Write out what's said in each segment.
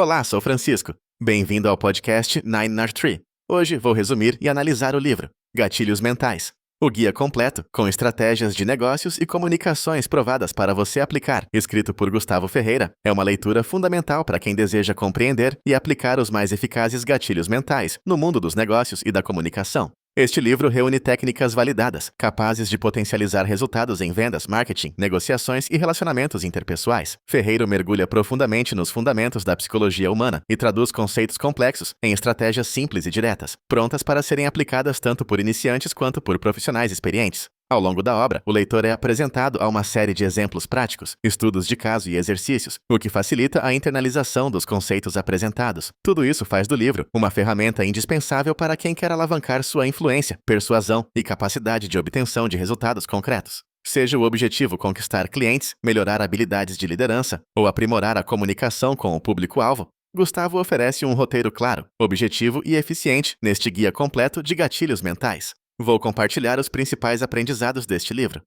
Olá, sou Francisco. Bem-vindo ao podcast 9R3. Hoje vou resumir e analisar o livro Gatilhos Mentais, o guia completo com estratégias de negócios e comunicações provadas para você aplicar, escrito por Gustavo Ferreira. É uma leitura fundamental para quem deseja compreender e aplicar os mais eficazes gatilhos mentais no mundo dos negócios e da comunicação. Este livro reúne técnicas validadas, capazes de potencializar resultados em vendas, marketing, negociações e relacionamentos interpessoais. Ferreira mergulha profundamente nos fundamentos da psicologia humana e traduz conceitos complexos em estratégias simples e diretas, prontas para serem aplicadas tanto por iniciantes quanto por profissionais experientes. Ao longo da obra, o leitor é apresentado a uma série de exemplos práticos, estudos de caso e exercícios, o que facilita a internalização dos conceitos apresentados. Tudo isso faz do livro uma ferramenta indispensável para quem quer alavancar sua influência, persuasão e capacidade de obtenção de resultados concretos. Seja o objetivo conquistar clientes, melhorar habilidades de liderança ou aprimorar a comunicação com o público-alvo, Gustavo oferece um roteiro claro, objetivo e eficiente neste guia completo de gatilhos mentais. Vou compartilhar os principais aprendizados deste livro.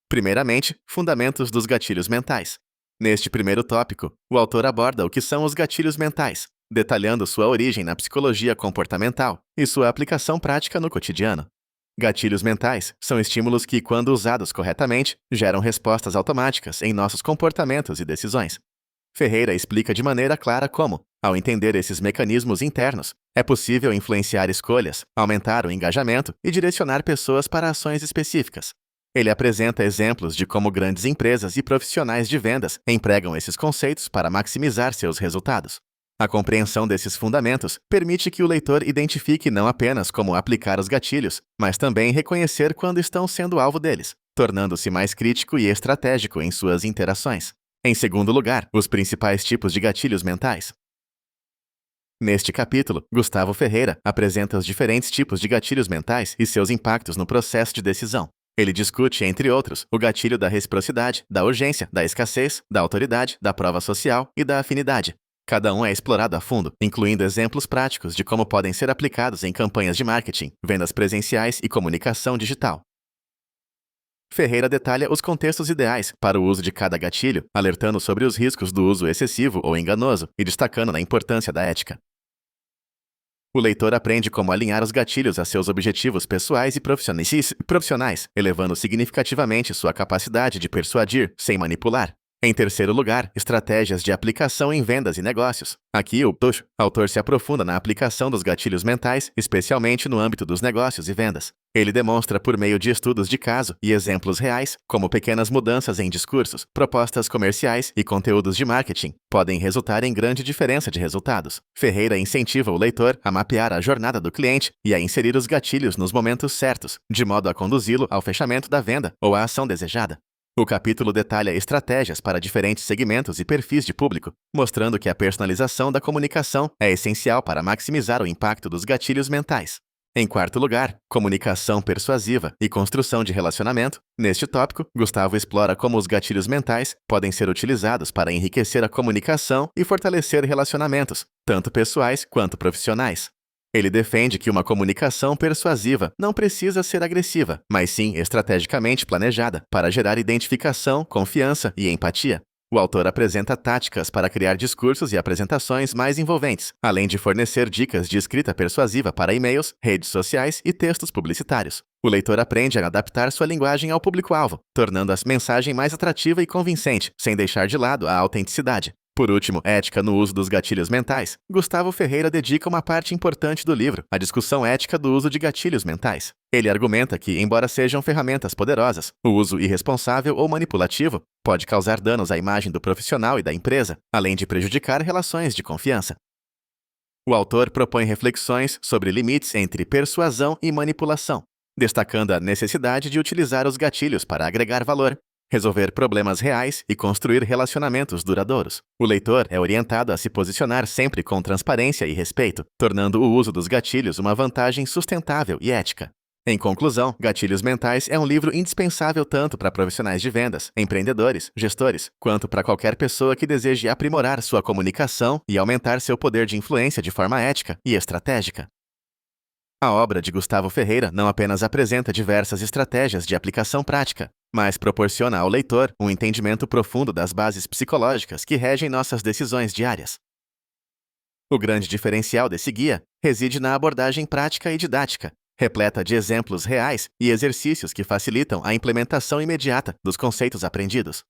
Primeiramente, fundamentos dos gatilhos mentais. Neste primeiro tópico, o autor aborda o que são os gatilhos mentais, detalhando sua origem na psicologia comportamental e sua aplicação prática no cotidiano. Gatilhos mentais são estímulos que, quando usados corretamente, geram respostas automáticas em nossos comportamentos e decisões. Ferreira explica de maneira clara como, ao entender esses mecanismos internos, é possível influenciar escolhas, aumentar o engajamento e direcionar pessoas para ações específicas. Ele apresenta exemplos de como grandes empresas e profissionais de vendas empregam esses conceitos para maximizar seus resultados. A compreensão desses fundamentos permite que o leitor identifique não apenas como aplicar os gatilhos, mas também reconhecer quando estão sendo alvo deles, tornando-se mais crítico e estratégico em suas interações. Em segundo lugar, os principais tipos de gatilhos mentais. Neste capítulo, Gustavo Ferreira apresenta os diferentes tipos de gatilhos mentais e seus impactos no processo de decisão. Ele discute, entre outros, o gatilho da reciprocidade, da urgência, da escassez, da autoridade, da prova social e da afinidade. Cada um é explorado a fundo, incluindo exemplos práticos de como podem ser aplicados em campanhas de marketing, vendas presenciais e comunicação digital. Ferreira detalha os contextos ideais para o uso de cada gatilho, alertando sobre os riscos do uso excessivo ou enganoso e destacando a importância da ética. O leitor aprende como alinhar os gatilhos a seus objetivos pessoais e profissionais, elevando significativamente sua capacidade de persuadir sem manipular. Em terceiro lugar, estratégias de aplicação em vendas e negócios. Aqui, o autor se aprofunda na aplicação dos gatilhos mentais, especialmente no âmbito dos negócios e vendas. Ele demonstra por meio de estudos de caso e exemplos reais como pequenas mudanças em discursos, propostas comerciais e conteúdos de marketing podem resultar em grande diferença de resultados. Ferreira incentiva o leitor a mapear a jornada do cliente e a inserir os gatilhos nos momentos certos, de modo a conduzi-lo ao fechamento da venda ou à ação desejada. O capítulo detalha estratégias para diferentes segmentos e perfis de público, mostrando que a personalização da comunicação é essencial para maximizar o impacto dos gatilhos mentais. Em quarto lugar, comunicação persuasiva e construção de relacionamento. Neste tópico, Gustavo explora como os gatilhos mentais podem ser utilizados para enriquecer a comunicação e fortalecer relacionamentos, tanto pessoais quanto profissionais. Ele defende que uma comunicação persuasiva não precisa ser agressiva, mas sim estrategicamente planejada para gerar identificação, confiança e empatia. O autor apresenta táticas para criar discursos e apresentações mais envolventes, além de fornecer dicas de escrita persuasiva para e-mails, redes sociais e textos publicitários. O leitor aprende a adaptar sua linguagem ao público-alvo, tornando a mensagem mais atrativa e convincente, sem deixar de lado a autenticidade. Por último, ética no uso dos gatilhos mentais. Gustavo Ferreira dedica uma parte importante do livro à discussão ética do uso de gatilhos mentais. Ele argumenta que, embora sejam ferramentas poderosas, o uso irresponsável ou manipulativo pode causar danos à imagem do profissional e da empresa, além de prejudicar relações de confiança. O autor propõe reflexões sobre limites entre persuasão e manipulação, destacando a necessidade de utilizar os gatilhos para agregar valor, resolver problemas reais e construir relacionamentos duradouros. O leitor é orientado a se posicionar sempre com transparência e respeito, tornando o uso dos gatilhos uma vantagem sustentável e ética. Em conclusão, Gatilhos Mentais é um livro indispensável tanto para profissionais de vendas, empreendedores, gestores, quanto para qualquer pessoa que deseje aprimorar sua comunicação e aumentar seu poder de influência de forma ética e estratégica. A obra de Gustavo Ferreira não apenas apresenta diversas estratégias de aplicação prática, mas proporciona ao leitor um entendimento profundo das bases psicológicas que regem nossas decisões diárias. O grande diferencial desse guia reside na abordagem prática e didática, repleta de exemplos reais e exercícios que facilitam a implementação imediata dos conceitos aprendidos.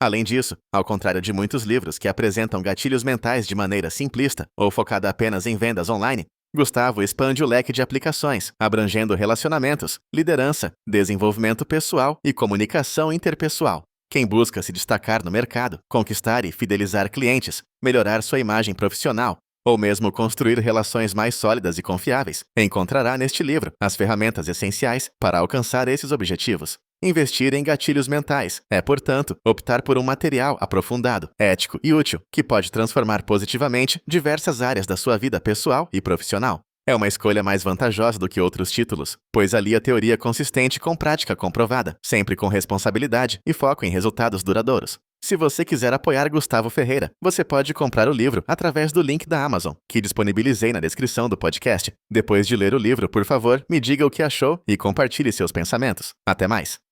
Além disso, ao contrário de muitos livros que apresentam gatilhos mentais de maneira simplista ou focada apenas em vendas online, Gustavo expande o leque de aplicações, abrangendo relacionamentos, liderança, desenvolvimento pessoal e comunicação interpessoal. Quem busca se destacar no mercado, conquistar e fidelizar clientes, melhorar sua imagem profissional, ou mesmo construir relações mais sólidas e confiáveis, encontrará neste livro as ferramentas essenciais para alcançar esses objetivos. Investir em gatilhos mentais é, portanto, optar por um material aprofundado, ético e útil, que pode transformar positivamente diversas áreas da sua vida pessoal e profissional. É uma escolha mais vantajosa do que outros títulos, pois alia teoria consistente com prática comprovada, sempre com responsabilidade e foco em resultados duradouros. Se você quiser apoiar Gustavo Ferreira, você pode comprar o livro através do link da Amazon, que disponibilizei na descrição do podcast. Depois de ler o livro, por favor, me diga o que achou e compartilhe seus pensamentos. Até mais!